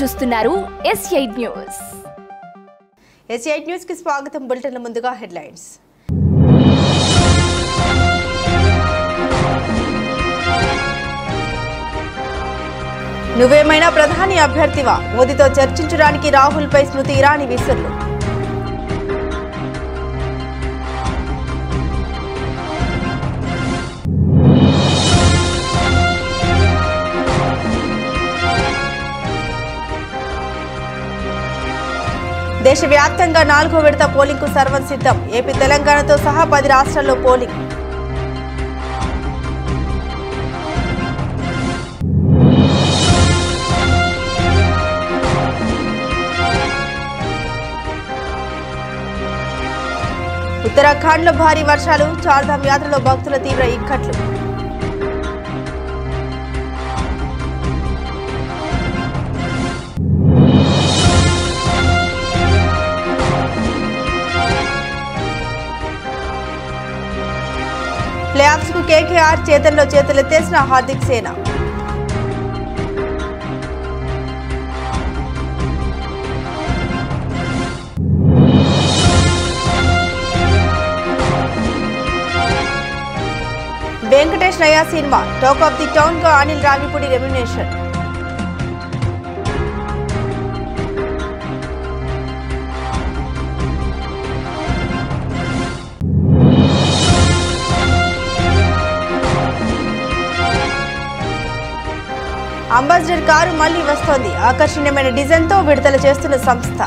చూస్తున్నారు S8 news. S8 news కి స్వాగతం. బులెటిన్ ముందుగా హెడ్లైన్స్. నువ్వేమైనా ప్రధాని అభ్యర్థివా? మోదీతో చర్చించడానికి రాహుల్ పై స్మృతి ఇరానీ విసురులు. దేశవ్యాప్తంగా 4వ విడత పోలింగ్ కు సర్వం సిద్ధం. ఏపీ తెలంగాణతో సహా 10 రాష్ట్రాల్లో పోలింగ్. ఉత్తరాఖండ్ లో భారీ వర్షాలు, చార్ధామ్ యాత్రలో భక్తుల తీవ్ర ఇక్కట్లు. ప్లేఆఫ్స్ కు కేకేఆర్ చేతల్లో చేతులెత్తేసిన హార్దిక్ సేన. వెంకటేష్ నయా cinema talk of the town గా Anil Ravipudi remuneration. Ambassador car మళ్లీ వస్తోంది. ఆకర్షణీయమైన డిజైన్ తో విడుదల చేస్తున్న సంస్థ.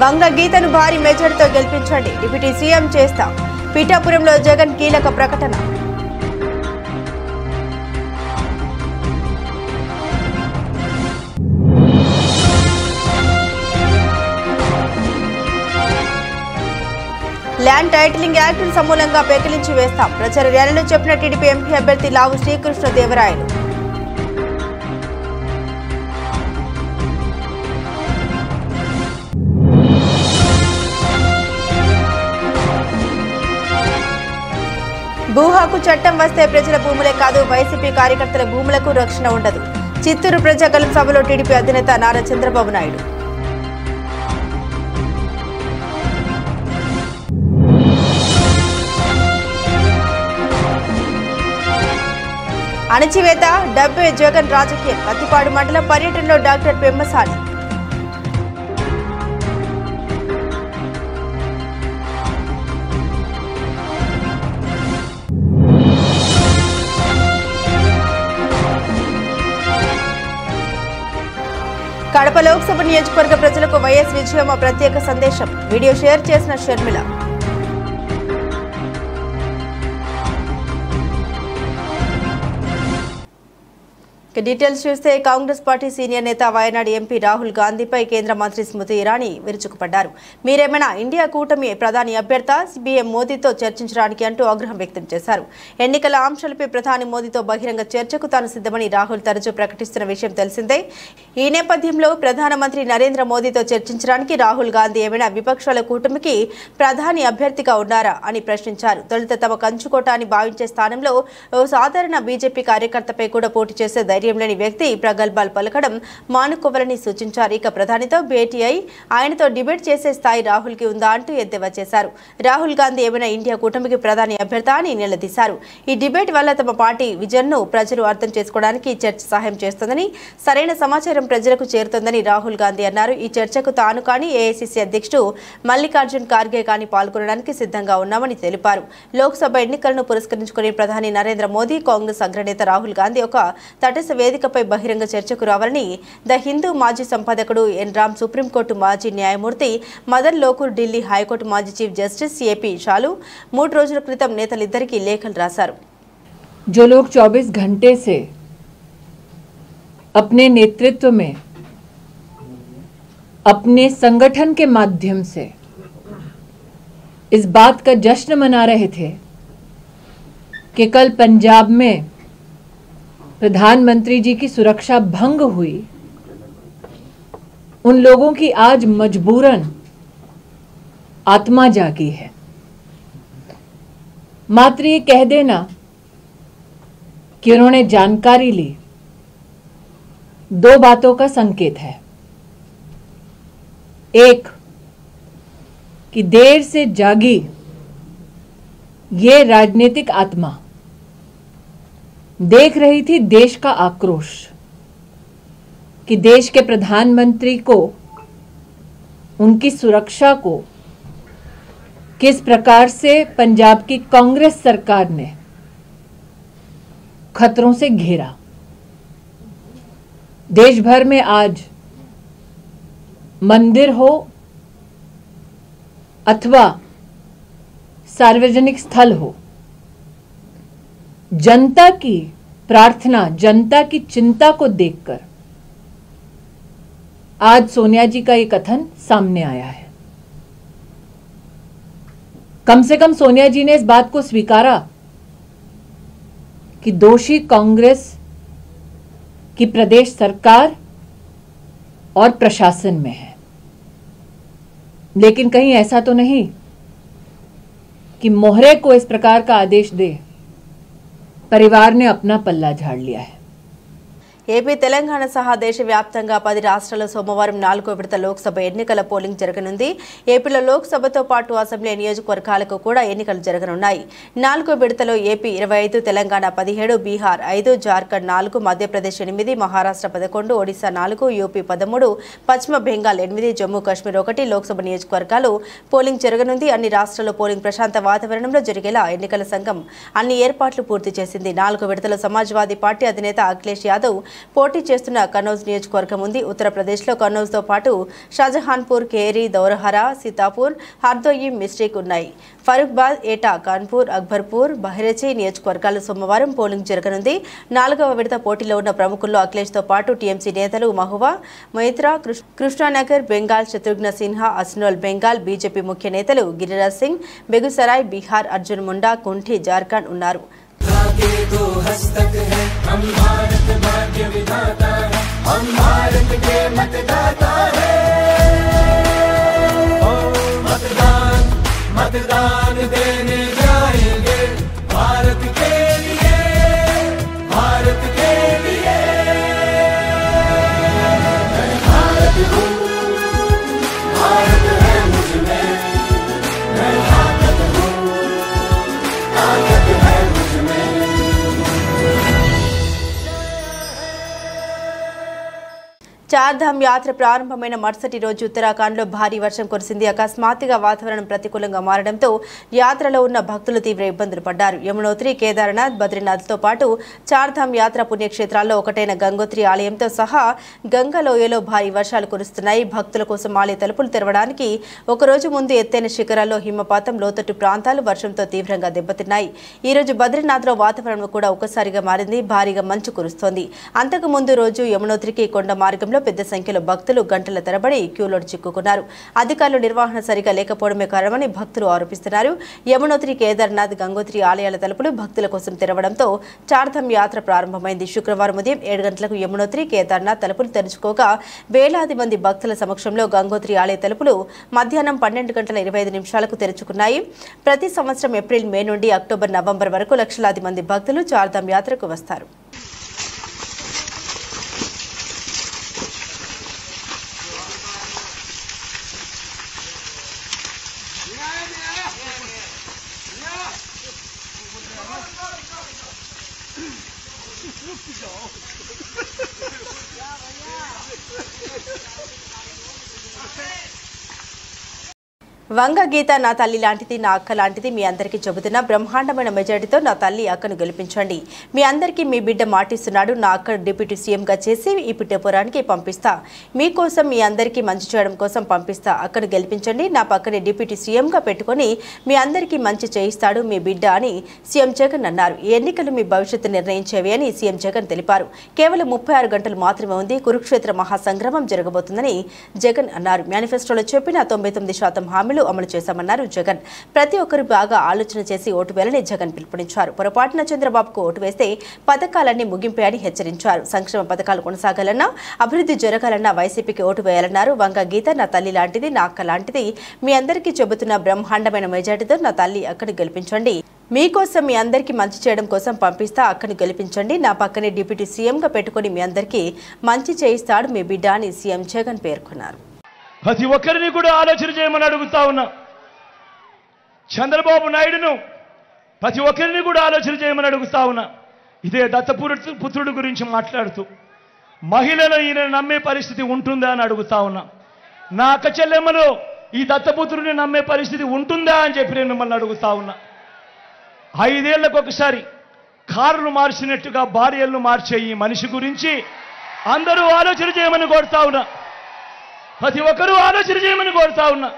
వంగ గీతను భారీ మెజార్టీతో గెలిపించండి, డిప్యూటీ సీఎం చేస్తాం. పీఠాపురంలో జగన్ కీలక ప్రకటన. ల్యాండ్ టైటిలింగ్ యాక్ట్ సమూలంగా పెకిలించి వేస్తాం. ప్రచార ర్యాలీలో చెప్పిన టీడీపీ ఎంపీ అభ్యర్థి లావు శ్రీకృష్ణదేవరాయలు. భూహక్కు చట్టం వస్తే ప్రజల భూములే కాదు, వైసీపీ కార్యకర్తల భూములకు రక్షణ ఉండదు. చిత్తూరు ప్రజాగలం సభలో టీడీపీ అధినేత నారా చంద్రబాబు నాయుడు. అణచివేత డబ్బే జగన్ రాజకీయం. పత్తిపాడు మండలం పర్యటనలో డాక్టర్ పెమ్మసాని. కడప లోక్సభ నియోజకవర్గ ప్రజలకు వైఎస్ విజయమ్మ ప్రత్యేక సందేశం. వీడియో షేర్ చేసిన షర్మిల. డీటెయిల్స్ చూస్తే కాంగ్రెస్ పార్టీ సీనియర్ నేత వయనాడు ఎంపీ రాహుల్ గాంధీపై కేంద్ర మంత్రి స్మృతి ఇరానీ విరుచుకుపడ్డారు. మీరేమైనా ఇండియా కూటమి ప్రధాని అభ్యర్థి సీఎం మోదీతో చర్చించడానికి అంటూ ఆగ్రహం వ్యక్తం చేశారు. ఎన్నికల అంశాలపై ప్రధాని మోదీతో బహిరంగ చర్చకు తాను సిద్ధమని రాహుల్ తరచూ ప్రకటిస్తున్న విషయం తెలిసిందే. ఈ నేపథ్యంలో ప్రధానమంత్రి నరేంద్ర మోదీతో చర్చించడానికి రాహుల్ గాంధీ ఏమైనా విపక్షాల కూటమికి ప్రధాని అభ్యర్థిగా ఉన్నారా అని ప్రశ్నించారు. తొలుత తమ కంచుకోట అని భావించే స్థానంలో ఓ సాధారణ బీజేపీ కార్యకర్తపై కూడా పోటీ చేసే ధైర్యం లేని వ్యక్తి ప్రగల్భాలు పలకడం మానుకోవాలని సూచించారు. ఇక ప్రధానితో భేటీ అయి ఆయనతో డిబేట్ చేసే స్థాయి రాహుల్ కి ఉందా అంటూ ఎద్దేవా చేశారు. రాహుల్ గాంధీ ఏమైనా ఇండియా కూటమికి ప్రధాని అభ్యర్థి అని నిలదీశారు. ఈ డిబేట్ వల్ల తమ పార్టీ విజన్ ను ప్రజలు అర్థం చేసుకోవడానికి చర్చ సహాయం చేస్తుందని, సరైన సమాచారం ప్రజలకు చేరుతుందని రాహుల్ గాంధీ అన్నారు. ఈ చర్చకు తాను కానీ ఏఐసీసీ అధ్యక్షుడు మల్లికార్జున్ ఖార్గే కానీ పాల్గొనడానికి సిద్ధంగా ఉన్నామని తెలిపారు. లోక్సభ ఎన్నికలను పురస్కరించుకుని ప్రధాని నరేంద్ర మోదీ, కాంగ్రెస్ అగ్రనేత రాహుల్ గాంధీ ఒక తటస్థ వేదికపై బహిరంగ చర్చకు రావాలని ద హిందూ మాజీ సంపాదకుడు ఎన్ రామ్, సుప్రీంకోర్టు మాజీ న్యాయమూర్తి మదన్ లోకూర్, ఢిల్లీ హైకోర్టు మాజీ చీఫ్ జస్టిస్ ఏపీ షాలు 3 రోజుల క్రితం నేతలిద్దరికీ లేఖలు రాశారు. जो लोग 24 घंटे से अपने नेतृत्व में, अपने संगठन के माध्यम से इस बात का जश्न मना रहे थे कि कल पंजाब में प्रधानमंत्री जी की सुरक्षा भंग हुई, उन लोगों की आज मजबूरन आत्मा जागी है। मात्र ये कह देना कि उन्होंने जानकारी ली दो बातों का संकेत है। एक कि देर से जागी ये राजनीतिक आत्मा देख रही थी देश का आक्रोश कि देश के प्रधानमंत्री को, उनकी सुरक्षा को किस प्रकार से पंजाब की कांग्रेस सरकार ने खतरों से घेरा। देश भर में आज मंदिर हो अथवा सार्वजनिक स्थल हो, जनता की प्रार्थना, जनता की चिंता को देखकर आज सोनिया जी का ये कथन सामने आया है। कम से कम सोनिया जी ने इस बात को स्वीकारा कि दोषी कांग्रेस की प्रदेश सरकार और प्रशासन में है। लेकिन कहीं ऐसा तो नहीं कि मोहरे को इस प्रकार का आदेश दे परिवार ने अपना पल्ला झाड़ लिया है। ఏపీ తెలంగాణ సహా దేశవ్యాప్తంగా 10 రాష్ట్రాల్లో సోమవారం 4వ విడత లోక్సభ ఎన్నికల పోలింగ్ జరగనుంది. ఏపీలో లోక్సభతో పాటు అసెంబ్లీ నియోజకవర్గాలకు కూడా ఎన్నికలు జరగనున్నాయి. 4వ విడతలో ఏపీ 25, తెలంగాణ 17, బీహార్ 5, జార్ఖండ్ 4, మధ్యప్రదేశ్ 8, మహారాష్ట్ర 11, ఒడిశా 4, యూపీ 13, పశ్చిమ బెంగాల్ 8, జమ్మూ కాశ్మీర్ 1 లోక్సభ నియోజకవర్గాలు పోలింగ్ జరగనుంది. అన్ని రాష్ట్రాల్లో పోలింగ్ ప్రశాంత వాతావరణంలో జరిగేలా ఎన్నికల సంఘం అన్ని ఏర్పాట్లు పూర్తి చేసింది. 4వ విడతలో సమాజ్వాదీ పార్టీ అధినేత అఖిలేష్ యాదవ్ పోటీ చేస్తున్న కనౌజ్ నియోజకవర్గం ఉంది. ఉత్తరప్రదేశ్లో కనౌజ్తో పాటు షాజహాన్పూర్, కేరీ, దౌరహరా, సీతాపూర్, హర్దోయి, మిస్టిక్ ఉన్నాయి. ఫరూఖ్బాద్, ఏటా, కాన్పూర్, అక్బర్పూర్, బహ్రెచి నియోజకవర్గాల్లో సోమవారం పోలింగ్ జరగనుంది. 4వ విడత పోటీలో ఉన్న ప్రముఖుల్లో అఖిలేష్తో పాటు టీఎంసీ నేతలు మహువా మొయిత్రా, కృష్ణానగర్ బెంగాల్, శత్రుఘ్న సిన్హా, అస్నోల్ బెంగాల్, బీజేపీ ముఖ్య నేతలు గిరిరాజ్ సింగ్, బెగుసరాయ్ బీహార్, అర్జున్ ముండా, కుంఠి జార్ఖండ్ ఉన్నారు. दो हस्तक है हम भारत भाग्य विधाता है हम भारत के मतदाता है मतदान मतदान देने जाएंगे भारत के लिए भारत के लिए मैं भारत हूँ भारत है मुझ में मैं ताकत हूँ ताकत है मुझ में చార్ధామ్ యాత్ర ప్రారంభమైన మరుసటి రోజు ఉత్తరాఖండ్లో భారీ వర్షం కురిసింది. అకస్మాత్తుగా వాతావరణం ప్రతికూలంగా మారడంతో యాత్రలో ఉన్న భక్తులు తీవ్ర ఇబ్బందులు పడ్డారు. యమునోత్రి, కేదార్నాథ్, బద్రీనాథ్తో పాటు చార్ధామ్ యాత్ర పుణ్యక్షేత్రాల్లో ఒకటైన గంగోత్రి ఆలయంతో సహా గంగలోయలో భారీ వర్షాలు కురుస్తున్నాయి. భక్తుల కోసం ఆలయ తలుపులు తెరవడానికి ఒకరోజు ముందు ఎత్తైన శిఖరాల్లో హిమపాతం, లోతట్టు ప్రాంతాలు వర్షంతో తీవ్రంగా దెబ్బతిన్నాయి. ఈ రోజు బద్రీనాథ్లో వాతావరణం కూడా ఒక్కసారిగా మారింది. భారీగా మంచు కురుస్తోంది. అంతకు ముందు రోజు యమునోత్రికి కొండ మార్గంలో పెద్ద సంఖ్యలో భక్తులు గంటల తరబడి క్యూలో చిక్కుకున్నారు. అధికారులు నిర్వహణ సరిగా లేకపోవడమే కారణమని భక్తులు ఆరోపిస్తున్నారు. యమునోత్రి, కేదార్నాథ్, గంగోత్రి ఆలయాల తలుపులు భక్తుల కోసం తెరవడంతో చార్ధామ్ యాత్ర ప్రారంభమైంది. శుక్రవారం ఉదయం 7 గంటలకు యమునోత్రి, కేదార్నాథ్ తలుపులు తెరుచుకోగా వేలాది మంది భక్తుల సమక్షంలో గంగోత్రి ఆలయ తలుపులు మధ్యాహ్నం 12:25 తెరుచుకున్నాయి. ప్రతి సంవత్సరం ఏప్రిల్, మే నుండి అక్టోబర్, నవంబర్ వరకు లక్షలాది మంది భక్తులు చార్ధామ్ యాత్రకు వస్తారు. వంగ గీత నా తల్లి లాంటిది, నా అక్క లాంటిది, మీ అందరికీ చెబుతున్న బ్రహ్మాండమైన మెజారిటీతో నా తల్లి అక్కను గెలిపించండి. మీ అందరికీ మీ బిడ్డ మాటిస్తున్నాడు. నా అక్కను డిప్యూటీ సీఎంగా చేసి ఈ పిఠాపురానికి పంపిస్తా. మీకోసం, మీ అందరికీ మంచి చేయడం కోసం పంపిస్తా. అక్కను గెలిపించండి. నా పక్కనే డిప్యూటీ సీఎంగా పెట్టుకుని మీ అందరికీ మంచి చేయిస్తాడు మీ బిడ్డ అని సీఎం జగన్ అన్నారు. ఈ ఎన్నికలు మీ భవిష్యత్తు నిర్ణయించేవి అని సీఎం జగన్ తెలిపారు. కేవలం 36 గంటలు మాత్రమే ఉంది. కురుక్షేత్ర మహాసంగ్రామం జరగబోతుందని జగన్ అన్నారు. మేనిఫెస్టోలో చెప్పిన 99% హామీలు పథకాలు అమలు చేశామన్నారు జగన్. ప్రతి ఒక్కరు బాగా ఆలోచన చేసి ఓటు వేయాలని జగన్ పిలుపునిచ్చారు. పొరపాటున చంద్రబాబుకు ఓటు వేస్తే పథకాలన్నీ ముగింపే అని హెచ్చరించారు. సంక్షేమ పథకాలు కొనసాగాలన్నా, అభివృద్ధి జరగాలన్నా వైసీపీకి ఓటు వేయాలన్నారు. వంగ గీత నా తల్లి లాంటిది, నా అక్క లాంటిది. మీ అందరికీ చెబుతున్న బ్రహ్మాండమైన మెజార్టీతో నా తల్లి అక్కను గెలిపించండి. మీకోసం, మీ అందరికీ మంచి చేయడం కోసం పంపిస్తా, అక్కను గెలిపించండి. నా పక్కనే డిప్యూటీ సీఎంగా పెట్టుకుని మీ అందరికీ మంచి చేయిస్తాడు మీ బిడ్డ అని సీఎం జగన్ పేర్కొన్నారు. ప్రతి ఒక్కరిని కూడా ఆలోచన చేయమని అడుగుతా ఉన్నా. చంద్రబాబు నాయుడును ప్రతి ఒక్కరిని కూడా ఆలోచన చేయమని అడుగుతా ఉన్నా. ఇదే దత్తపుత్రుడు గురించి మాట్లాడుతూ మహిళలు ఈయన నమ్మే పరిస్థితి ఉంటుందా అని అడుగుతా ఉన్నా. నా అక్క చెల్లెమ్మలు ఈ దత్తపుత్రుడిని నమ్మే పరిస్థితి ఉంటుందా అని చెప్పి నేను మిమ్మల్ని అడుగుతా ఉన్నా. 5 ఏళ్లకు ఒకసారి కారును మార్చినట్టుగా భార్యలను మార్చే ఈ మనిషి గురించి అందరూ ఆలోచన చేయమని కోరుతా ఉన్నా. ప్రతి ఒక్కరూ ఆలోచన చేయమని కోరుతా ఉన్నా.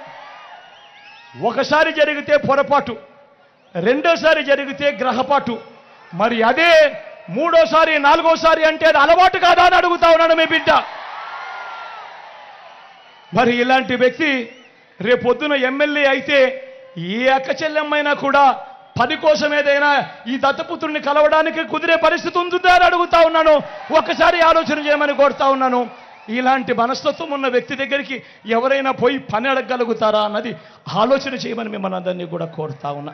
ఒకసారి జరిగితే పొరపాటు, రెండోసారి జరిగితే గ్రహపాటు, మరి అదే మూడోసారి, నాలుగోసారి అంటే అది అలవాటు కాదా అని అడుగుతా ఉన్నాడు మీ బిడ్డ. మరి ఇలాంటి వ్యక్తి రేపొద్దున ఎమ్మెల్యే అయితే ఏ అక్క చెల్లెమ్మైనా కూడా పని కోసం ఏదైనా ఈ దత్తపుత్రుడిని కలవడానికి కుదిరే పరిస్థితి ఉంటుందా అని అడుగుతా ఉన్నాను. ఒక్కసారి ఆలోచన చేయమని కోరుతా ఉన్నాను. ఇలాంటి మనస్తత్వం ఉన్న వ్యక్తి దగ్గరికి ఎవరైనా పోయి పని అడగగలుగుతారా అన్నది ఆలోచన చేయమని మిమ్మల్ని అందరినీ కూడా కోరుతా ఉన్నా.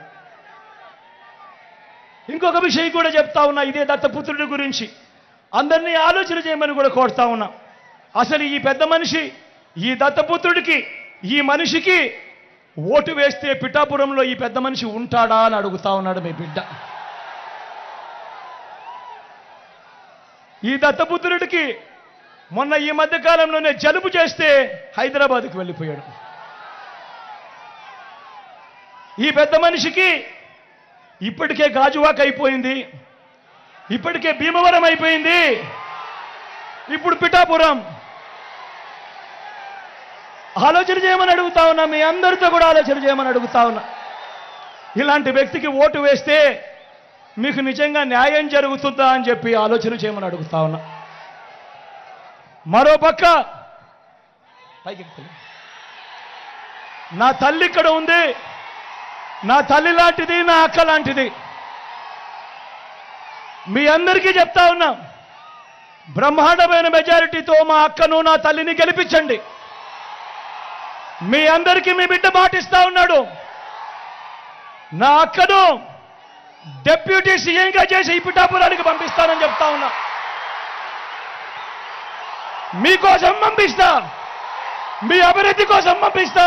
ఇంకొక విషయం కూడా చెప్తా ఉన్నా. ఇదే దత్తపుత్రుడి గురించి అందరినీ ఆలోచన చేయమని కూడా కోరుతా ఉన్నా. అసలు ఈ పెద్ద మనిషి, ఈ దత్తపుత్రుడికి, ఈ మనిషికి ఓటు వేస్తే పిఠాపురంలో ఈ పెద్ద మనిషి ఉంటాడా అని అడుగుతా ఉన్నాడు మీ బిడ్డ. ఈ దత్తపుత్రుడికి మొన్న ఈ మధ్య కాలంలోనే జలుబు చేస్తే హైదరాబాద్కి వెళ్ళిపోయాడు. ఈ పెద్ద మనిషికి ఇప్పటికే గాజువాక అయిపోయింది, ఇప్పటికే భీమవరం అయిపోయింది, ఇప్పుడు పిఠాపురం. ఆలోచన చేయమని అడుగుతా ఉన్నా. మీ అందరితో కూడా ఆలోచన చేయమని అడుగుతా ఉన్నా. ఇలాంటి వ్యక్తికి ఓటు వేస్తే మీకు నిజంగా న్యాయం జరుగుతుందా అని చెప్పి ఆలోచన చేయమని అడుగుతా ఉన్నా. మరోపక్క నా తల్లి ఇక్కడ ఉంది, నా తల్లి లాంటిది, నా అక్క లాంటిది. మీ అందరికీ చెప్తా ఉన్నా, బ్రహ్మాండమైన మెజారిటీతో మా అక్కను, నా తల్లిని గెలిపించండి. మీ అందరికీ మీ బిడ్డ మాటిస్తా ఉన్నాడు. నా అక్కను డిప్యూటీ సీఎంగా చేసి ఈ పిఠాపురానికి పంపిస్తానని చెప్తా ఉన్నా. మీకోసం పంపిస్తా, మీ అభివృద్ధి కోసం పంపిస్తా,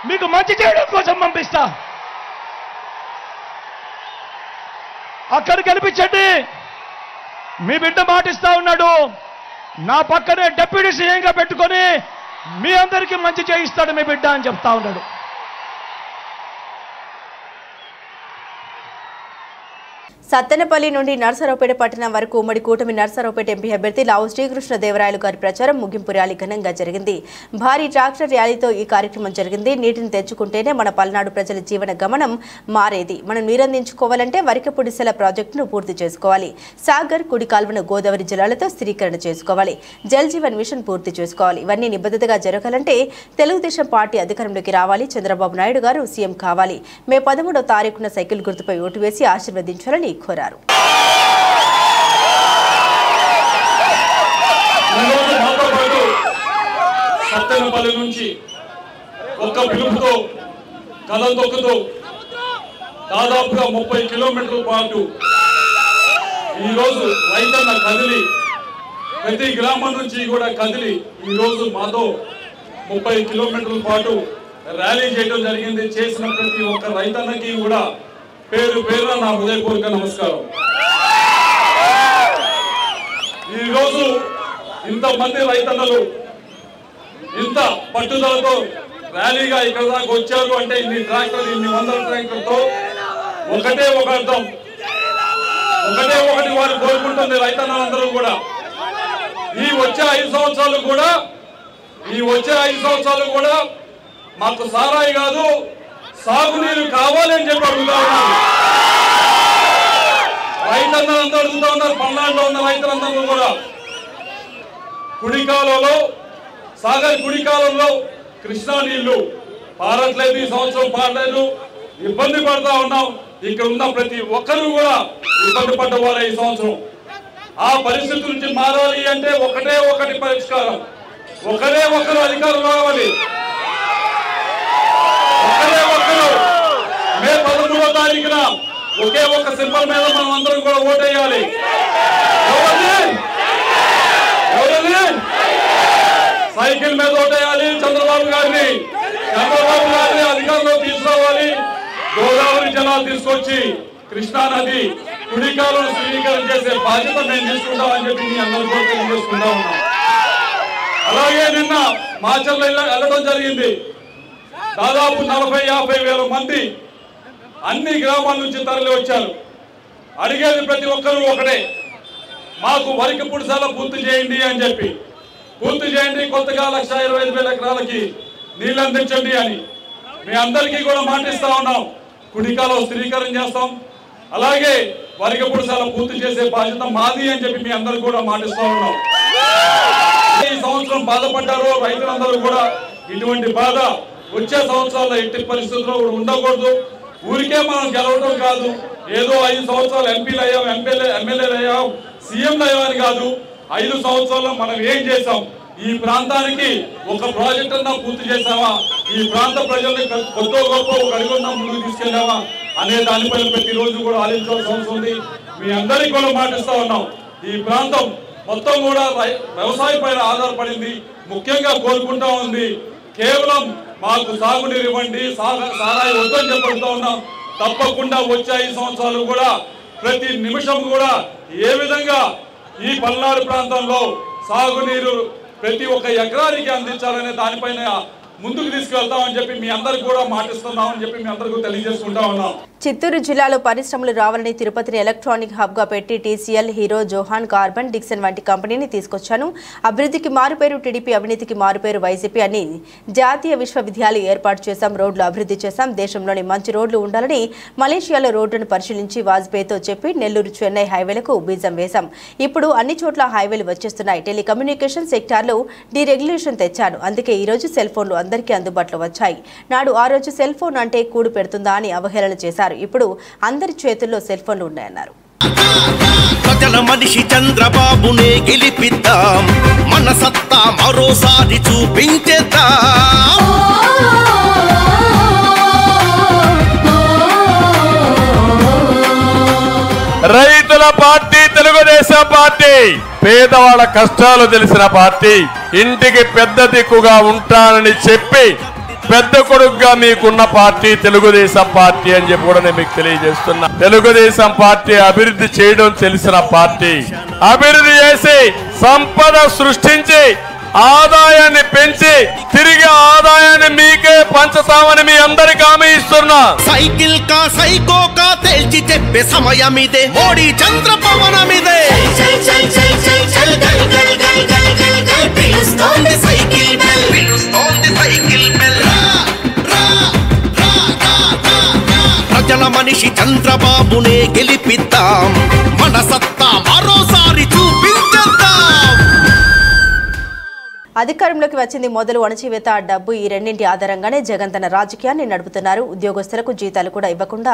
మీకు మంచి చేయడం కోసం పంపిస్తా. అక్కడ గెలిపించండి. మీ బిడ్డ మాటిస్తా ఉన్నాడు. నా పక్కనే డిప్యూటీ సీఎంగా పెట్టుకొని మీ అందరికీ మంచి చేయిస్తాడు మీ బిడ్డ అని చెప్తా ఉన్నాడు. సత్తెనపల్లి నుండి నర్సరావుపేట పట్టణం వరకు ఉమ్మడి కూటమి నర్సరావుపేట ఎంపీ అభ్యర్థి లావు శ్రీకృష్ణదేవరాయలు గారి ప్రచారం ముగింపు ర్యాలీ ఘనంగా జరిగింది. భారీ ట్రాక్టర్ ర్యాలీతో ఈ కార్యక్రమం జరిగింది. నీటిని తెచ్చుకుంటేనే మన పల్నాడు ప్రజల జీవన గమనం మారేది. మనం నీరందించుకోవాలంటే వరికపుడిసెల ప్రాజెక్టును పూర్తి చేసుకోవాలి. సాగర్, కుడి కాల్వను గోదావరి జిల్లాలతో స్థిరీకరణ చేసుకోవాలి. జల్ జీవన్ మిషన్ పూర్తి చేసుకోవాలి. ఇవన్నీ నిబద్ధతగా జరగాలంటే తెలుగుదేశం పార్టీ అధికారంలోకి రావాలి. చంద్రబాబు నాయుడు గారు సీఎం కావాలి. మే 13వ తారీఖున సైకిల్ గుర్తుపై ఓటు వేసి ఆశీర్వదించాలని కోరారు. సత్తెనపల్లి నుంచి ఒక్క పిలుపుతో కదలతొక్కుతూ దాదాపుగా 30 కిలోమీటర్ల పాటు ఈరోజు రైతన్న కదిలి, ప్రతి గ్రామం నుంచి కూడా కదిలి ఈరోజు మాతో 30 కిలోమీటర్ల పాటు ర్యాలీ చేయడం జరిగింది. చేసిన ప్రతి ఒక్క రైతన్నకి కూడా పేరు పేరున నా హృదయపూర్వక నమస్కారం. ఈరోజు ఇంతమంది రైతన్నలు ఇంత పట్టుదలతో ర్యాలీగా ఇక్కడ దాకా వచ్చారు అంటే ఇన్ని ట్రాక్టర్లు, ఇన్ని వందల ట్రాక్టర్తో ఒకటే ఒక అర్థం, ఒకటే ఒకటి వారు కోరుకుంటుంది రైతన్నలందరూ కూడా. ఈ వచ్చే 5 సంవత్సరాలు కూడా మాకు సారాయి కాదు, సాగునీరు కావాలి అని చెప్పి అడుగుతా ఉన్నారు. రైతన్నలందరూ అడుగుతా ఉన్నారు. పల్నాడులో ఉన్న రైతులందరూ కూడా కుడికాలంలో, సాగర్ కుడికాలంలో కృష్ణా నీళ్లు పారట్లేదు, ఈ సంవత్సరం పారలేదు, ఇబ్బంది పడతా ఉన్నాం. ఇక్కడ ఉన్న ప్రతి ఒక్కరు కూడా ఇబ్బంది పడ్డవారే ఈ సంవత్సరం. ఆ పరిస్థితి నుంచి మారాలి అంటే ఒకటి పరిష్కారం, ఒకరు అధికారం రావాలి. ఒకరు మే 13వ తారీఖున ఒకే ఒక సింబల్ మీద మనం అందరం కూడా ఓటేయాలి. సైకిల్ మీద ఓటేయాలి. చంద్రబాబు గారిని అధికారంలో తీసుకురావాలి. గోదావరి జలాలు తీసుకొచ్చి కృష్ణా నది కుడికాలను స్థిరీకరణ చేసే బాధ్యత మేము తీసుకుంటామని చెప్పి మీ అందరూ కూడా తెలియజేసుకుంటా ఉన్నాం. అలాగే నిన్న మాచర్ల వెళ్ళడం జరిగింది. దాదాపు 40-50 వేల మంది అన్ని గ్రామాల నుంచి తరలి వచ్చారు. అడిగేది ప్రతి ఒక్కరూ ఒకటే, మాకు వరికి పుడిసాల పూర్తి చేయండి అని చెప్పి. పూర్తి చేయండి, కొత్తగా 1,25,000 ఎకరాలకి నీళ్ళు అందించండి అని మీ అందరికీ కూడా మాటిస్తా ఉన్నాం. కుడికాలో స్థిరీకరణ చేస్తాం. అలాగే వరికి పుడిసాల పూర్తి చేసే బాధ్యత మాది అని చెప్పి మీ అందరికీ కూడా మాటిస్తా ఉన్నాం. ఈ సంవత్సరం బాధపడ్డారో రైతులందరూ కూడా ఇటువంటి బాధ వచ్చే సంవత్సరాల్లో ఎట్టి పరిస్థితుల్లో కూడా ఉండకూడదు. ఊరికే మనం గెలవడం కాదు, ఏదో 5 సంవత్సరాలు ఎంపీలు అయ్యాం, ఎమ్మెల్యేలు అయ్యాం, సీఎంలు అయ్యామని కాదు. 5 సంవత్సరాల్లో మనం ఏం చేసాం, ఈ ప్రాంతానికి ఒక ప్రాజెక్ట్ అన్నా పూర్తి చేసామా, ఈ ప్రాంత ప్రజల్ని కొత్త గొప్ప ఒక అడుగున్నా ముందుకు తీసుకెళ్ళామా అనే దానిపైన ప్రతిరోజు కూడా ఆలోచించాల్సిన అవసరం ఉంది. మీ అందరికీ కూడా మాటిస్తా ఉన్నాం. ఈ ప్రాంతం మొత్తం కూడా వ్యవసాయం పైన ఆధారపడింది. ముఖ్యంగా కోరుకుంటా ఉంది, కేవలం మాకు సాగునీరు ఇవ్వండి, సారాయి వద్దని చెప్పడుతూ ఉన్నాం. తప్పకుండా వచ్చే 5 సంవత్సరాలు కూడా ప్రతి నిమిషం కూడా ఏ విధంగా ఈ పల్నాడు ప్రాంతంలో సాగునీరు ప్రతి ఒక్క ఎకరానికి అందించాలనే దానిపైన ముందుకు తీసుకెళ్తామని చెప్పి మీ అందరికి కూడా మాటిస్తున్నామని చెప్పి మీ అందరికీ తెలియజేసుకుంటా ఉన్నాం. చిత్తూరు జిల్లాలో పరిశ్రమలు రావాలని తిరుపతిని ఎలక్ట్రానిక్ హబ్ గా పెట్టి టీసీఎల్, హీరో, జోహాన్, కార్బన్, డిక్సన్ వంటి కంపెనీని తీసుకొచ్చాను. అభివృద్ధికి మారుపేరు టీడీపీ, అవినీతికి మారుపేరు వైసీపీ అని జాతీయ విశ్వవిద్యాలయం ఏర్పాటు చేశాం, రోడ్లు అభివృద్ధి చేశాం, దేశంలోని మంచి రోడ్లు ఉండాలని మలేషియాలో రోడ్డును పరిశీలించి వాజ్పేయితో చెప్పి నెల్లూరు చెన్నై హైవేలకు బీజం వేశాం. ఇప్పుడు అన్ని చోట్ల హైవేలు వచ్చేస్తున్నాయి. టెలికమ్యూనికేషన్ సెక్టార్లో డీరెగ్యులేషన్ తెచ్చాను. అందుకే ఈ రోజు సెల్ ఫోన్లు అందరికీ అందుబాటులో వచ్చాయి. నాడు ఆ రోజు సెల్ ఫోన్ అంటే కూడు పెడుతుందా అని అవహేళన చేశారు. ఇప్పుడు అందరి చేతుల్లో సెల్ ఫోన్లు ఉన్నాయన్నారు. ప్రజల మనిషి చంద్రబాబునే గెలిపిద్దాం, మన సత్తా మరోసారి చూపించేద్దాం. రైతుల పార్టీ తెలుగుదేశం పార్టీ, పేదవాళ్ళ కష్టాలు తెలిసిన పార్టీ, ఇంటికి పెద్ద దిక్కుగా ఉంటానని చెప్పి పెద్ద కొడుకుగా మీకున్న పార్టీ తెలుగుదేశం పార్టీ అని చెప్పి కూడా నేను మీకు తెలియజేస్తున్నా. తెలుగుదేశం పార్టీ అభివృద్ధి చేయడం తెలిసిన పార్టీ, అభివృద్ధి చేసి సంపద సృష్టించి ఆదాయాన్ని పెంచి తిరిగి ఆదాయాన్ని మీకే పంచుతామని మీ అందరికి హామీ ఇస్తున్నా. సైకిల్ కా సైకో కా తేల్చి చెప్పే సమయం ఇదే, మోడీ చంద్ర పవనమిదే. పిలుస్తోంది సైకిల్ బెల్, పిలుస్తోంది సైకిల్ బెల్. ప్రజల మనిషి చంద్రబాబునే గెలిపిద్దాం, మన సత్తా మరోసారి చూపించేద్దాం. అధికారంలోకి వచ్చింది మొదలు అణచివేత, డబ్బు, ఈ రెండింటి ఆధారంగానే జగన్ తన రాజకీయాన్ని నడుపుతున్నారు. ఉద్యోగస్తులకు జీతాలు కూడా ఇవ్వకుండా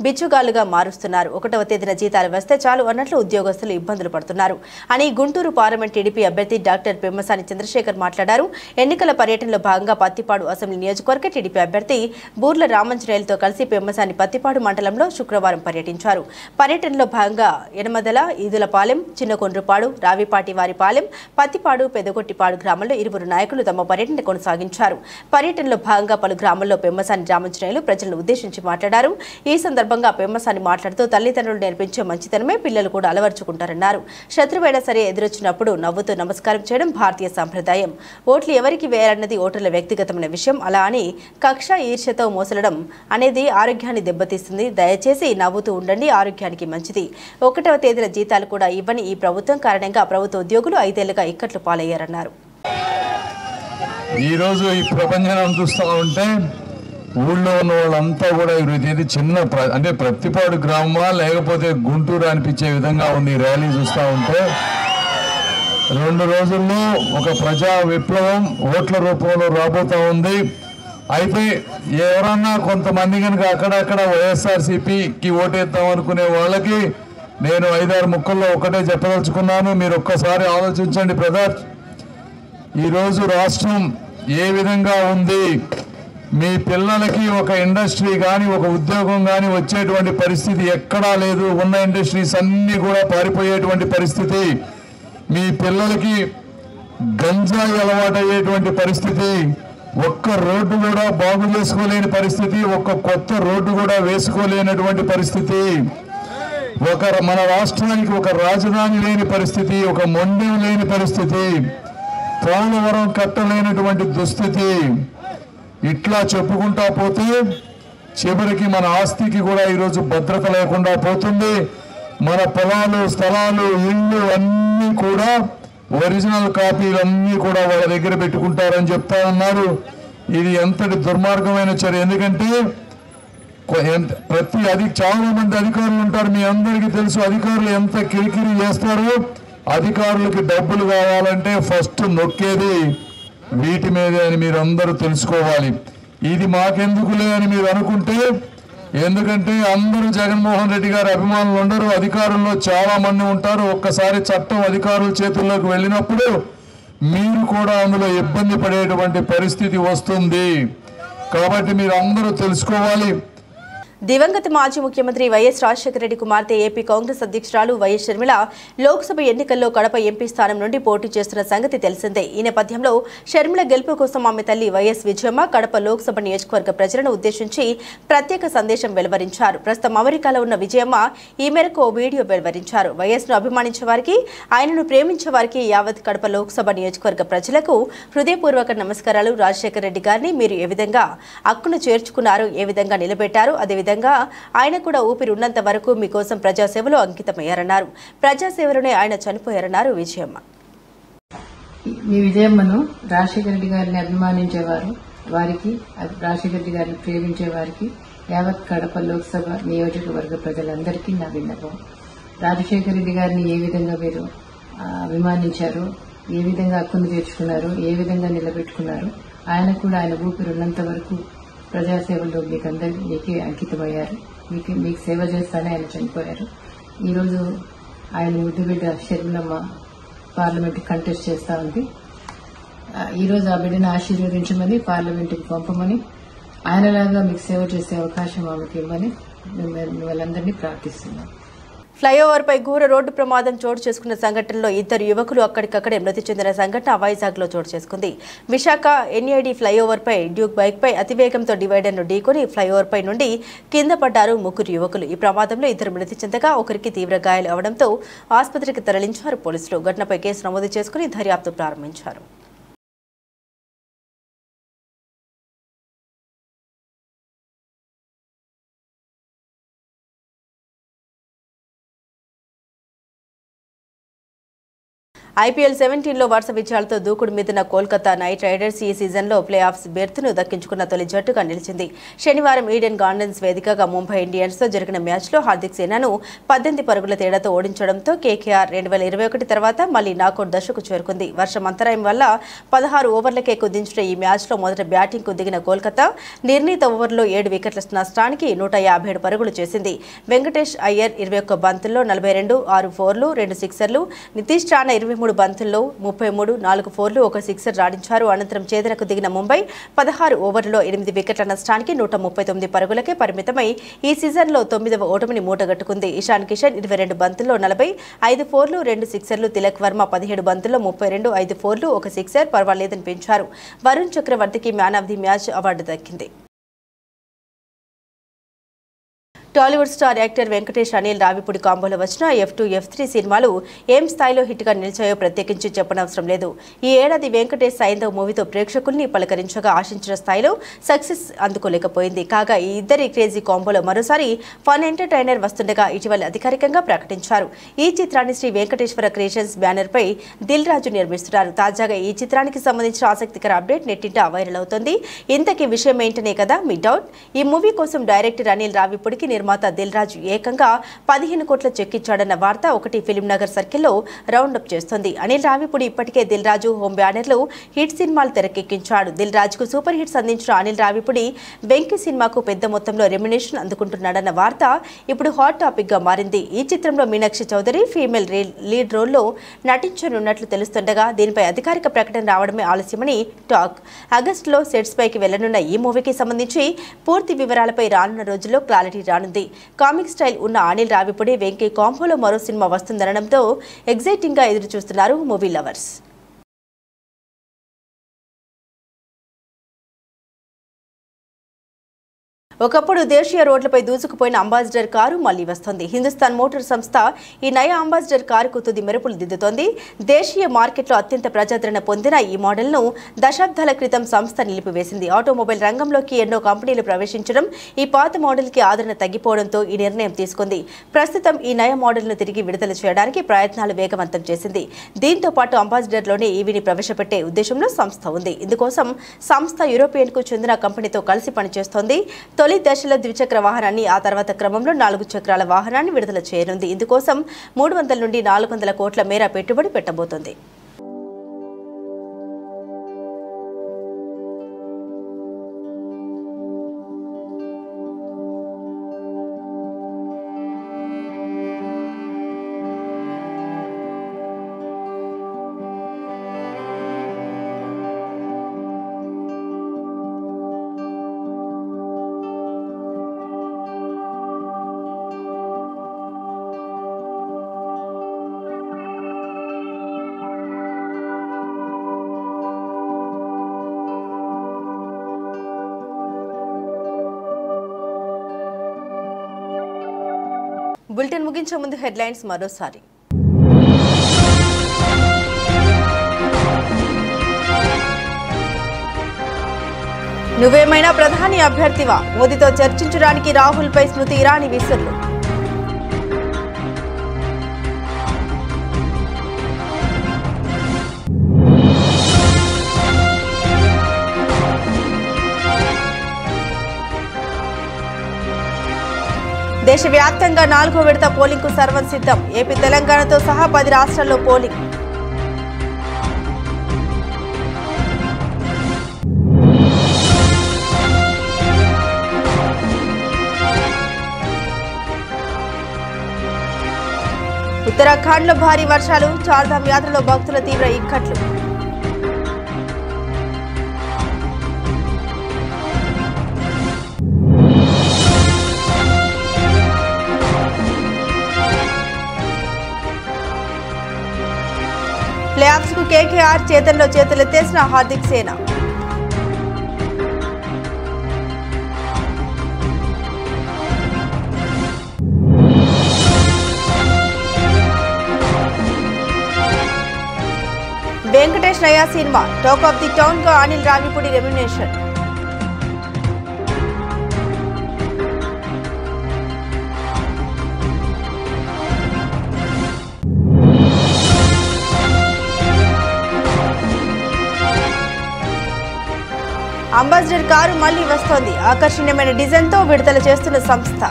బిచ్చుగాలుగా మారుస్తున్నారు. 1వ తేదీన జీతాలు వస్తే చాలు అన్నట్లు ఉద్యోగస్తులు ఇబ్బందులు పడుతున్నారు అని గుంటూరు పార్లమెంట్ టీడీపీ అభ్యర్థి డాక్టర్ పెమ్మసాని చంద్రశేఖర్ మాట్లాడారు. ఎన్నికల పర్యటనలో భాగంగా పత్తిపాడు అసెంబ్లీ నియోజకవర్గ టీడీపీ అభ్యర్థి బూర్ల రామంజనేయులతో కలిసి పెమ్మసాని పత్తిపాడు మండలంలో శుక్రవారం పర్యటించారు. పర్యటనలో భాగంగా యనమదల, ఈదులపాలెం, చిన్నకొండ్రుపాడు, రావిపాటి వారిపాలెం, పత్తిపాడు, పెదగొట్టిపాడు గ్రామాల్లో ఇరువురు నాయకులు తమ పర్యటన కొనసాగించారు. పర్యటనలో భాగంగా పలు గ్రామాల్లో పెమ్మసాని రామంజనేయులు ప్రజలను ఉద్దేశించి మాట్లాడారు. ఈ సందర్భంగా పెమ్మసాని మాట్లాడుతూ తల్లిదండ్రులు నేర్పించే మంచితనమే పిల్లలు కూడా అలవర్చుకుంటారన్నారు. శత్రువైనా సరే ఎదురొచ్చినప్పుడు నవ్వుతూ నమస్కారం చేయడం భారతీయ సంప్రదాయం. ఓట్లు ఎవరికి వేయాలన్నది ఓటర్ల వ్యక్తిగతమైన విషయం. అలా అని కక్ష, ఈర్ష్యతో మోసలడం అనేది ఆరోగ్యాన్ని దెబ్బతీస్తుంది. దయచేసి నవ్వుతూ ఉండండి, ఆరోగ్యానికి మంచిది. 1వ తేదీన జీతాలు కూడా ఇవ్వని ఈ ప్రభుత్వం కారణంగా ప్రభుత్వ ఉద్యోగులు 5 ఏళ్లుగా ఇక్కట్లు పాలయ్యారన్నారు. ఈరోజు ఈ ప్రపంచం చూస్తూ ఉంటే ఊళ్ళో ఉన్న వాళ్ళంతా కూడా ఇది చిన్న అంటే ప్రత్తిపాడు గ్రామమా లేకపోతే గుంటూరు అనిపించే విధంగా ఉంది ర్యాలీ చూస్తూ ఉంటే. 2 రోజుల్లో ఒక ప్రజా విప్లవం ఓట్ల రూపంలో రాబోతూ ఉంది. అయితే ఎవరన్నా కొంతమంది కనుక అక్కడక్కడ వైఎస్ఆర్సీపీకి ఓటేద్దాం అనుకునే వాళ్ళకి నేను 5-6 ముక్కల్లో ఒకటే చెప్పదలుచుకున్నాను. మీరు ఒక్కసారి ఆలోచించండి బ్రదర్. ఈరోజు రాష్ట్రం ఏ విధంగా ఉంది, మీ పిల్లలకి ఒక ఇండస్ట్రీ కానీ ఒక ఉద్యోగం కానీ వచ్చేటువంటి పరిస్థితి ఎక్కడా లేదు. ఉన్న ఇండస్ట్రీస్ అన్నీ కూడా పారిపోయేటువంటి పరిస్థితి, మీ పిల్లలకి గంజాయి అలవాటయ్యేటువంటి పరిస్థితి, ఒక్క రోడ్డు కూడా బాగు చేసుకోలేని పరిస్థితి, ఒక్క కొత్త రోడ్డు కూడా వేసుకోలేనటువంటి పరిస్థితి, మన రాష్ట్రానికి ఒక రాజధాని లేని పరిస్థితి, ఒక మొండెం లేని పరిస్థితి, పోలవరం కట్టలేనటువంటి దుస్థితి. ఇట్లా చెప్పుకుంటా పోతే చివరికి మన ఆస్తికి కూడా ఈరోజు భద్రత లేకుండా పోతుంది. మన పొలాలు, స్థలాలు, ఇళ్ళు అన్నీ కూడా ఒరిజినల్ కాపీలు అన్నీ కూడా వాళ్ళ దగ్గర పెట్టుకుంటారని చెప్తా ఉన్నారు. ఇది ఎంతటి దుర్మార్గమైన చర్య. ఎందుకంటే చాలా మంది అధికారులు ఉంటారు, మీ అందరికీ తెలుసు. అధికారులు ఎంత కిరికిరి చేస్తారో. అధికారులకి డబ్బులు కావాలంటే ఫస్ట్ నొక్కేది వీటి మీదే అని మీరు అందరూ తెలుసుకోవాలి. ఇది మాకెందుకులే అని మీరు అనుకుంటే, ఎందుకంటే అందరూ జగన్మోహన్ రెడ్డి గారి అభిమానులు ఉండరు, అధికారుల్లో చాలా మంది ఉంటారు. ఒక్కసారి చట్టం అధికారుల చేతుల్లోకి వెళ్ళినప్పుడు మీరు కూడా అందులో ఇబ్బంది పడేటువంటి పరిస్థితి వస్తుంది. కాబట్టి మీరు అందరూ తెలుసుకోవాలి. దివంగత మాజీ ముఖ్యమంత్రి వైఎస్ రాజశేఖర రెడ్డి కుమార్తె ఏపీ కాంగ్రెస్ అధ్యక్షురాలు వైఎస్ షర్మిల లోక్సభ ఎన్నికల్లో కడప ఎంపీ స్థానం నుండి పోటీ చేస్తున్న సంగతి తెలిసిందే. ఈ నేపథ్యంలో షర్మిల గెలుపు కోసం ఆమె తల్లి వైఎస్ విజయమ్మ కడప లోక్సభ నియోజకవర్గ ప్రజలను ఉద్దేశించి ప్రత్యేక సందేశం వెలువరించారు. ప్రస్తుతం అమెరికాలో ఉన్న విజయమ్మ ఈ మేరకు ఓ వీడియో వెలువరించారు. వైఎస్ను అభిమానించే వారికి, ఆయనను ప్రేమించే వారికి యావత్ కడప లోక్సభ నియోజకవర్గ ప్రజలకు హృదయపూర్వక నమస్కారాలు. రాజశేఖర రెడ్డి గారిని మీరు ఏ విధంగా హక్కును చేర్చుకున్నారు, ఏ విధంగా నిలబెట్టారు, అదేవిధంగా ఆయన కూడా ఊపిరి ఉన్నంత వరకు మీకోసం ప్రజాసేవలో అంకితమయ్యారన్నారు. ప్రజాసేవలోనే ఆయన చనిపోయారన్నారు విజయమ్మ. మీ విజయమ్మను రాజశేఖర రెడ్డి గారిని అభిమానించేవారు, వారికి రాజశేఖర రెడ్డి గారిని ప్రేమించే వారికి యావత్ కడప లోక్సభ నియోజకవర్గ ప్రజలందరికీ నా విన్నపం. రాజశేఖర రెడ్డి గారిని ఏ విధంగా మీరు అభిమానించారు, ఏ విధంగా హక్కును చేర్చుకున్నారు, ఏ విధంగా నిలబెట్టుకున్నారు, ఆయన కూడా ఆయన ఊపిరి ఉన్నంత వరకు ప్రజాసేవలో మీకే అంకితమయ్యారు. మీకు సేవ చేస్తానే ఆయన చనిపోయారు. ఈరోజు ఆయన ముద్దుబిడ్డ షర్మిలమ్మ పార్లమెంట్కి కంటెస్ట్ చేస్తా ఉంది. ఈరోజు ఆ బిడ్డను ఆశీర్వదించమని, పార్లమెంట్కి పంపమని, ఆయనలాగా మీకు సేవ చేసే అవకాశం ఆమెకి ఇవ్వమని వాళ్ళందరినీ ప్రార్థిస్తున్నాం. ఫ్లైఓవర్పై ఘోర రోడ్డు ప్రమాదం చోటు చేసుకున్న సంఘటనలో 2 యువకులు అక్కడికక్కడే మృతి చెందిన సంఘటన వైజాగ్లో చోటు చేసుకుంది. విశాఖ ఎన్ఐడి ఫ్లైఓవర్పై డ్యూక్ బైక్పై అతివేగంతో డివైడర్ను ఢీకొని ఫ్లైఓవర్పై నుండి కింద పడ్డారు 3 యువకులు. ఈ ప్రమాదంలో 2 మృతి చెందగా ఒకరికి తీవ్ర గాయాలు అవడంతో ఆసుపత్రికి తరలించారు పోలీసులు. ఘటనపై కేసు నమోదు చేసుకుని దర్యాప్తు ప్రారంభించారు. ఐపీఎల్ 17లో వరుస విజయాలతో దూకుడు మీదున్న కోల్కతా నైట్ రైడర్స్ ఈ సీజన్లో ప్లే ఆఫ్స్ బెర్త్ను దక్కించుకున్న తొలి జట్టుగా నిలిచింది. శనివారం ఈడెన్ గార్డెన్స్ వేదికగా ముంబై ఇండియన్స్తో జరిగిన మ్యాచ్లో హార్దిక్ సేనాను 18 పరుగుల తేడాతో ఓడించడంతో కేకేఆర్ 2021 తర్వాత మళ్లీ నాకౌట్ దశకు చేరుకుంది. వర్షం అంతరాయం వల్ల 16 ఓవర్లకే కుదించిన ఈ మ్యాచ్లో మొదట బ్యాటింగ్కు దిగిన కోల్కతా నిర్ణీత ఓవర్లో 7 వికెట్ల నష్టానికి 157 పరుగులు చేసింది. వెంకటేష్ అయ్యర్ 21 బంతుల్లో 42, 6 ఫోర్లు, 2 సిక్సర్లు, నితీష్ రాణా 23 బంతుల్లో 33, 4 ఫోర్లు, 1 సిక్సర్ రాడించారు. అనంతరం చేదనకు దిగిన ముంబై 16 ఓవర్లలో 8 వికెట్ల నష్టానికి 139 పరుగులకే పరిమితమై ఈ సీజన్లో 9వ ఓటమిని మూటగట్టుకుంది. ఇషాన్ కిషన్ 22 బంతుల్లో 40, 5 ఫోర్లు, 2 సిక్సర్లు, తిలక్ వర్మ 17 బంతుల్లో 32, 5 ఫోర్లు, 1 సిక్సర్ పర్వాలేదని పెంచారు. వరుణ్ చక్రవర్తికి man of the match award దక్కింది. టాలీవుడ్ స్టార్ యాక్టర్ వెంకటేష్ అనిల్ రావిపూడి కాంబోలో వచ్చిన F2, F3 సినిమాలు ఏం స్థాయిలో హిట్గా నిలిచాయో ప్రత్యేకించి చెప్పనవసరం లేదు. ఈ ఏడాది వెంకటేష్ సైంధవ్ మూవీతో ప్రేక్షకుల్ని పలకరించగా ఆశించిన స్థాయిలో సక్సెస్ అందుకోలేకపోయింది. కాగా ఈ ఇద్దరి క్రేజీ కాంబోలో మరోసారి ఫన్ ఎంటర్టైనర్ వస్తుండగా ఇటీవల అధికారికంగా ప్రకటించారు. ఈ చిత్రాన్ని శ్రీ వెంకటేశ్వర క్రియేషన్స్ బ్యానర్ పై దిల్ రాజు నిర్మిస్తున్నారు. తాజాగా ఈ చిత్రానికి సంబంధించిన ఆసక్తికర అప్డేట్ నెట్టింట వైరల్ అవుతోంది. ఇంతకీ విషయం ఏంటనే కదా మీ డౌట్. ఈ మూవీ కోసం డైరెక్టర్ అనిల్ రావిపూడికి నిర్మాత దిల్ రాజు ఏకంగా 15 కోట్ల చెక్ ఇచ్చాడన్న వార్త ఒకటి ఫిలిం నగర్ సర్కిల్లో రౌండప్ చేస్తోంది. అనిల్ రావిపూడి ఇప్పటికే దిల్ రాజు హోమ్ బ్యానర్లో హిట్ సినిమాలు తెరకెక్కించాడు. దిల్ రాజుకు సూపర్ హిట్స్ అందించిన అనిల్ రావిపూడి వెంకీ సినిమాకు పెద్ద మొత్తంలో రెమ్యునేషన్ అందుకుంటున్నాడన్న వార్త ఇప్పుడు హాట్ టాపిక్ గా మారింది. ఈ చిత్రంలో మీనాక్షి చౌదరి ఫీమేల్ లీడ్ రోల్లో నటించనున్నట్లు తెలుస్తుండగా దీనిపై అధికారిక ప్రకటన రావడమే ఆలస్యమని టాక్. ఆగస్టులో సెట్స్ పైకి వెళ్లనున్న ఈ మూవీకి సంబంధించి పూర్తి వివరాలపై రానున్న రోజుల్లో క్లారిటీ రానుంది. కామిక్ స్టైల్ ఉన్న అనిల్ రావిపూడి వెంకీ కాంబోలో మరో సినిమా వస్తుందనడంతో ఎగ్జైటింగ్ గా ఎదురు చూస్తున్నారు మూవీ లవర్స్. ఒకప్పుడు దేశీయ రోడ్లపై దూసుకుపోయిన అంబాసిడర్ కారు మళ్లీ వస్తోంది. హిందుస్థాన్ మోటార్ సంస్థ ఈ నయ అంబాసిడర్ కారుకు తుది మెరుపులు దిద్దుతోంది. దేశీయ మార్కెట్లో అత్యంత ప్రజాదరణ పొందిన ఈ మోడల్ను దశాబ్దాల క్రితం సంస్థ నిలిపివేసింది. ఆటోమొబైల్ రంగంలోకి ఎన్నో కంపెనీలు ప్రవేశించడం, ఈ పాత మోడల్కి ఆదరణ తగ్గిపోవడంతో ఈ నిర్ణయం తీసుకుంది. ప్రస్తుతం ఈ నయ మోడల్ను తిరిగి విడుదల చేయడానికి ప్రయత్నాలు వేగవంతం చేసింది. దీంతో పాటు అంబాసిడర్లోనే ఈవీని ప్రవేశపెట్టే ఉద్దేశంలో సంస్థ ఉంది. ఇందుకోసం సంస్థ యూరోపియన్కు చెందిన కంపెనీతో కలిసి పనిచేస్తోంది. తొలి దశలో ద్విచక్ర వాహనాన్ని, ఆ తర్వాత క్రమంలో 4 చక్రాల వాహనాన్ని విడుదల చేయనుంది. ఇందుకోసం 300 నుండి 400 కోట్ల మేర పెట్టుబడి పెట్టబోతోంది. బులెటిన్ ముగించే ముందు హెడ్లైన్స్ మరోసారి. నువ్వేమైనా ప్రధాని అభ్యర్థివా? మోదీతో చర్చించడానికి రాహుల్పై స్మృతి ఇరానీ విసురులు. దేశవ్యాప్తంగా 4వ విడత పోలింగ్కు సర్వం సిద్ధం. ఏపీ, తెలంగాణతో సహా 10 రాష్ట్రాల్లో పోలింగ్. ఉత్తరాఖండ్లో భారీ వర్షాలు, చార్ధామ్ యాత్రలో భక్తుల తీవ్ర ఇక్కట్లు. ప్లేఆఫ్స్ కు కేకేఆర్ చేతల్లో చేతులెత్తేసిన హార్దిక్ సేన. వెంకటేష్ నయా cinema talk of the town గా Anil Ravipudi remuneration. Ambassador car మళ్లీ వస్తోంది. ఆకర్షణీయమైన డిజైన్తో విడుదల చేస్తున్న సంస్థ.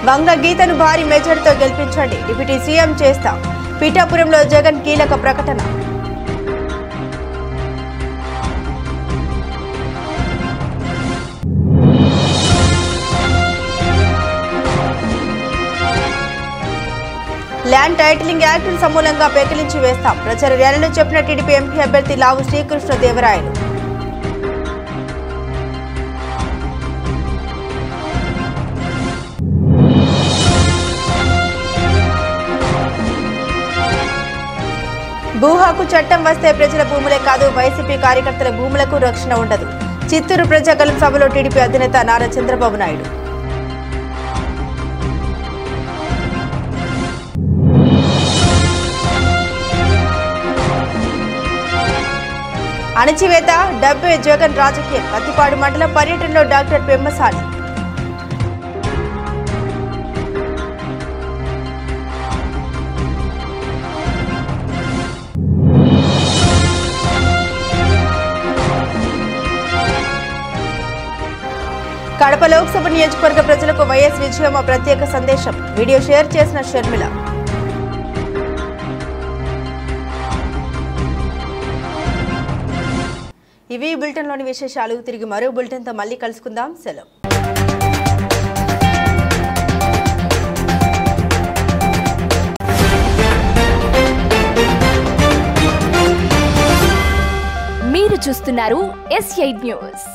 వంగ గీతను భారీ మెజార్టీతో గెలిపించండి, డిప్యూటీ సీఎం చేస్తాం. పీఠాపురంలో జగన్ కీలక ప్రకటన. ల్యాండ్ టైటిలింగ్ యాక్ట్ సమూలంగా పెకిలించి వేస్తాం. ప్రచార ర్యాలీలో చెప్పిన టీడీపీ ఎంపీ అభ్యర్థి లావు శ్రీకృష్ణదేవరాయలు. భూ హక్కు చట్టం వస్తే ప్రజల భూములే కాదు, వైసీపీ కార్యకర్తల భూములకు రక్షణ ఉండదు. చిత్తూరు ప్రజాగలం సభలో టీడీపీ అధినేత నారా చంద్రబాబు నాయుడు. అణచివేత, డబ్బే జగన్ రాజకీయం. పత్తిపాడు మండలం పర్యటనలో డాక్టర్ పెమ్మసాని. లోక్సభ నియోజకవర్గ ప్రజలకు వైఎస్ విజయమ్మ ప్రత్యేక సందేశం. వీడియో షేర్ చేసిన షర్మిల. ఇవి బులెటిన్లోని విశేషాలు. తిరిగి మరో బులెటిన్తో మళ్ళీ కలుసుకుందాం. సెలవు. మీరు చూస్తున్నారు S8 న్యూస్.